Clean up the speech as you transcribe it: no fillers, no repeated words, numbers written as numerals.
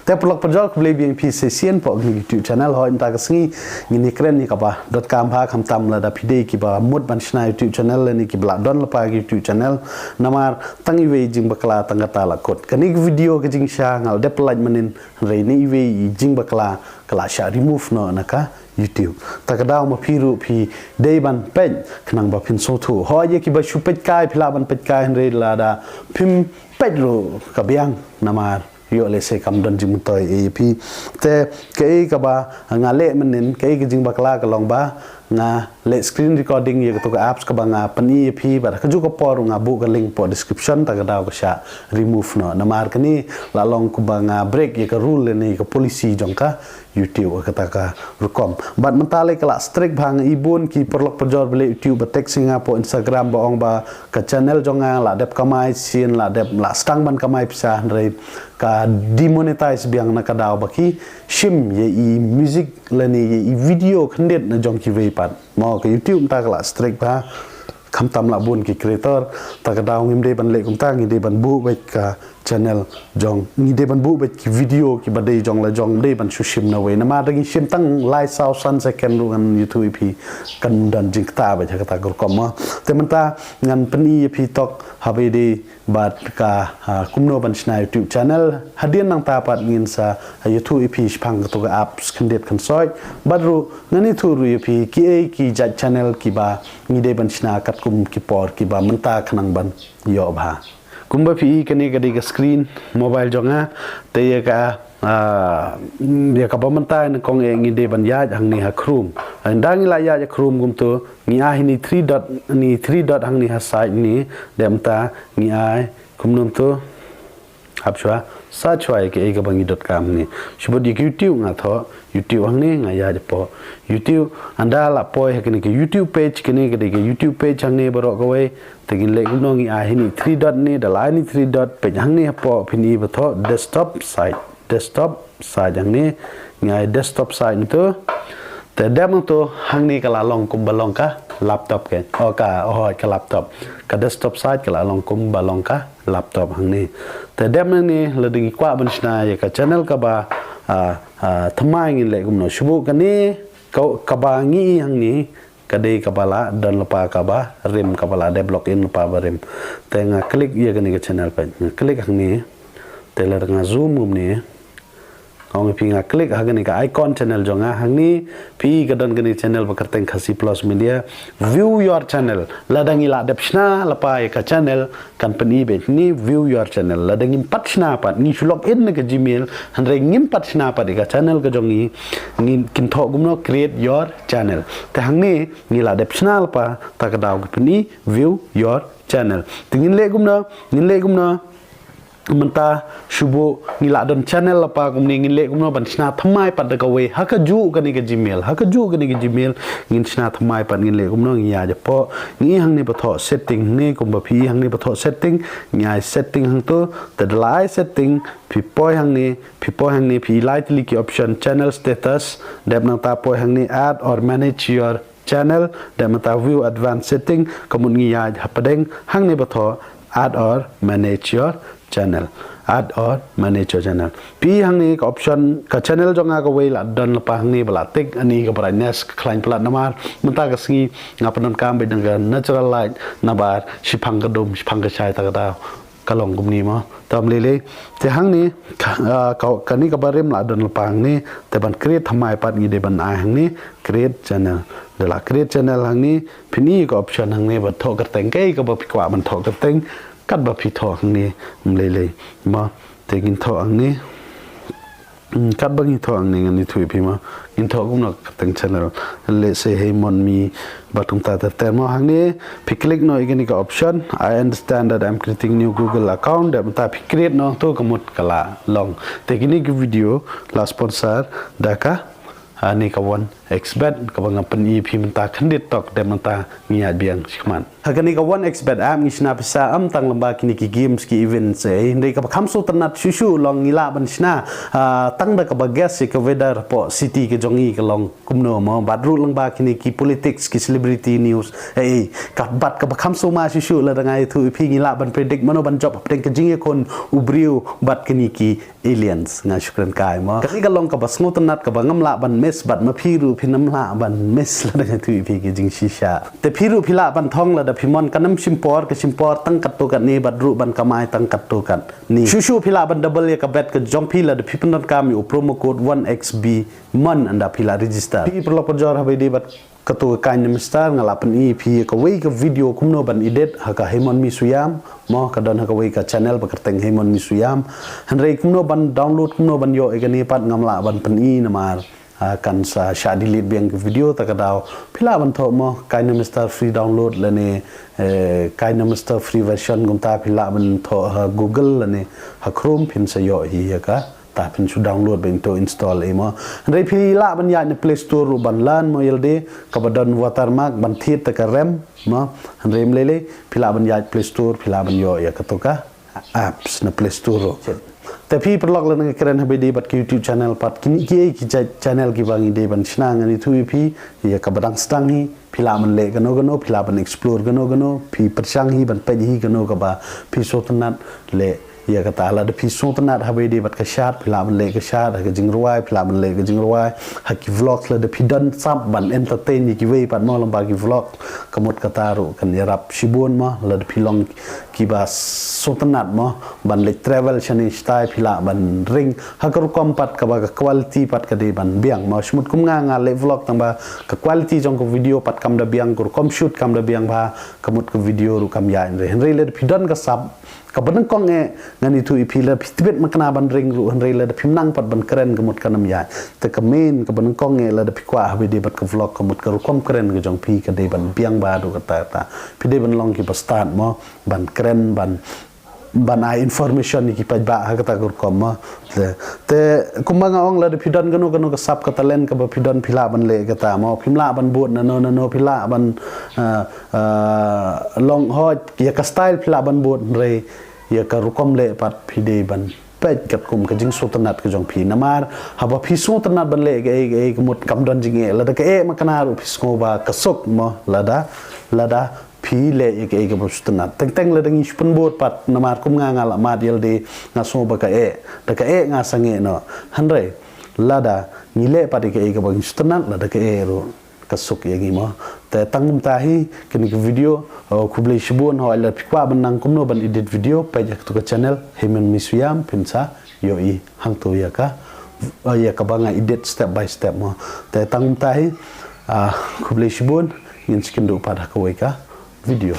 te pelak pajol ku beli bing pi session po ni YouTube channel ho imta ka sngi ni kren ni ka ba .com ha kham tam la da pide ki ba mut ban shna YouTube channel ni ki bla don la pa YouTube channel namar tangi we jing bakla tangata la kot kani video ke jing sha ngal de pelaj manin re ni we jing bakla kala sha remove no naka YouTube takadaw ma phiru phi dei ban pen khnang ba phin so thu ho ye ki ba shu pet kai phila ban pet kai re la da phim pet ro ka biang namar yo le se kam don jing toy ap te ke ka ba nga le manin ke jing bakla ka long ba nga le screen recording ye to apps ka ba nga pani ap ba ka ju ko por nga bu ka link po description takadaw ka sha remove no namar kani la long ku ba nga break ye ka rule ni ka policy jong ka YouTube kata ka rukom bat mentale kala strict bang ibun ki perlok pejor beli YouTube tek singa po Instagram baong ba ka channel jonga la dep kamai sin la dep la stang ban kamai pisah re ka demonetize biang na kadaw baki shim ye i music leni ye i video khyndiat na jong ki ve pat mo ka YouTube ta kala strict ba kham tam la bun ki creator ta kadaw ngim de ban le kum ta ngi de ban bu ba ka channel jong ni de ban bu bet ki video ki badai jong la jong de ban shushim na we na ma dagi shim tang lai sau san second ru ngan YouTube pi kan dan jing ta ba kata gor kom te menta ngan pani pi tok habe de bat ka kumno ban chna YouTube channel hadian nang ta pat ngin sa YouTube pi phang to ga apps khyndiat kan soi badru ngani thu ru pi ki ja channel ki ba ni de ban chna kat kum ki por ki ba menta khnang ban yo ba kumba pi kani kadi ka screen mobile jonga te ya ka dia ka pamanta na kong ngi de ban ya hang ni ha khrum ndang la ya khrum gum to ngi a ni 3 dot hang ni ha side ni dem ta ngi a kumnum to apchwa sa chwa ke ka bangi .com ni shubod YouTube nga tho YouTube hang ni nga ya po YouTube anda la po he kani ke YouTube page kani ke YouTube page hang ni baro ko we tegin le kumno ngi a ni 3 dot ni da la ni 3 dot page hang ni po phini ba tho desktop site hang ni ngai desktop site ni to te dem to hang ni kala long kum balong ka laptop ke o ka laptop ka desktop site kala long kum balong ka laptop hang ni te dem ni le ding kwa ban shna ye ka channel ka ba thamai ngi le kumno shubu kani ka ba ngi hang ni kadai kabala dan lupa kaba rim kabala de block in lupa barim tenga klik ye kani ke channel pa klik hang ni teler nga zoom ni kong pinga klik hagani ka icon channel jonga hang ni pi gadan gani channel bakarteng khasi plus media view your channel ladangi la depsna lapa ka channel company be ni view your channel ladangi patchna pat ni log in ke gmail hanre ngim patchna pat ka channel ka jongi ni kintho gumno create your channel te hang ni la depsna lapa ta ka daw company view your channel tingin le gumna menta shubo ngila don channel apa kumni ngile kumno ban chna thamai pat da we hakaju kani ke gmail ngin chna thamai pat ngile kumno ngiya ja po ngi hang ni patho setting ne kumba phi hang ni patho setting ngai setting hang to the lai setting phi poi hang ni phi lightly ki option channel status deb nang ta poi hang ni add or manage your channel deb nang ta view advanced setting kamun ngiya ja padeng hang ni patho add or manage your channel pi hang ni ka option ka channel jonga ka we la don pa hang ni bala tik ani ka brightness klein plat namar menta ka singi ngapanon kam be dengan natural light nabar sipang ka dum sipang ka chai ta ka kalong gum ni ma tam lele te hang ni ka ni ka barim la don pa hang ni te ban create thamai pat ni de ban a hang ni create channel de la create channel hang ni phini ka option hang ni ba tho ka teng ke ka ba pikwa ban tho ka teng kat ba phi tho hang ni mlele ma tegin tho hang ni kat ba ngi tho hang ni ngani thui phi ma in tho kum no teng channel le se hey mon mi batung ta ta ma hang ni phi click no igani ka option I understand that I'm creating new Google account da ta phi create no to kamut kala long tegini ki video la sponsor da ka ani ka won expert ka bang pen ep menta khyndiat tok de menta ngiat biang sikman hagani ka one expert am ngisna pisa am tang lamba kini ki games ki events hindai ka kham so tanat shushu long ngila ban sna tang da ka bagas ka weather po city ke jongi ka long kumno mo badru lang ba kini ki politics ki celebrity news ka bat ka kham so ma shushu la dangai thu pi ngila ban predict mano ban job peng ka jinge kon ubriu bat kini ki aliens nga shukran kai mo kani ka long ka basngo tanat ka bangam la ban mes bat ma phiru phinam la ban mes la dangai thu pi ki jing shisha te phiru phila ban thong la Pimon kanam simpor ke simpor tang katukan ni badru ban kamai tang katukan ni shushu pila ban double ya kabet ke jong pila de pipenon kami promo code 1xb mon anda pila register pi perlo pejor habe di bat katu kan mister ngalapan i pi ka wei ka video kumno ban edit ha ka hemon mi suyam mo ka don ha ka wei ka channel bakerteng hemon mi suyam hanrei kumno ban download kumno ban yo egani pat ngamla ban pen i namar kan sa delete biang video takadaw pila ban tho mo kaina mister free download lane kaina mister free version gumta pila ban tho google lane ha chrome pin sa yo hi ka ta pin su download ben to install emo rei pila ban ya ne play store ban lan mo yelde ka badon watermark ban thit ta ka rem mo rem lele pila ban ya play store pila ban yo ya ka to ka apps na play store tapi perlok lan keren habe di bat YouTube channel pat kini ki channel ki bangi de ban snang ani thu pi ya ka badang stang hi pila man le gano pila ban explore gano pi persang hi ban pe hi gano ka ba pi so tanat le ya ka ta la de pi so tanat habe di bat ka shat pila man le ka shat ka jing ruai pila man le ka jing ruai ha ki vlog la de pi dan sap ban entertain ki we pat mo lamba ki vlog kamot ka taru kan yarap shibon ma la de pi long ki ba so tanat mo ban le travel chani style pila ban ring hakar kompat ka ba quality pat ka de ban biang ma smut kum nga le vlog tang ba ka quality jong ko video pat kam da biang kur kom shoot kam da biang ba kamut ko video ru kam ya henry le pidon ka sab ka ban kong e ngani tu ipi le tibet makna ban ring ru henry le pimnang pat ban keren kamut kanam ya te ka main ka ban kong e le de pikwa ha de bat ka vlog kamut ka ru kom keren ka jong pi ka de ban biang ba do ka ta pi de ban long ki pa start mo ban keren ban information ni ki pa ba ha kata kur kom te kumanga ong la de pidon gano ka sap ka talent ka ba pidon phila ban le ka ta mo phimla ban bot no phila ban long hot ya ka style phila ban bot re ya ka rukom le pat phide ban pet kat kum ka jing sultanat ka jong phi namar haba phi sultanat ban le ke mot kam don jing la da ka makana ru phi sko ba ka sok mo lada pi le ke sultanat teng le dang ispun bot pat namar kum nga la ma diel de nga so ba ka da ka nga sange no hanre lada ni le pat ke sultanat la da ka ro kasuk yagi mo te tangum tahi kini video kublai shibun ho ala pikwa banang kumno ban edit video page tu ka channel hemen misuyam pinsa yoi hang to ya ka banga edit step by step mo te tangum tahi kublai shibun yin skin do pada ka video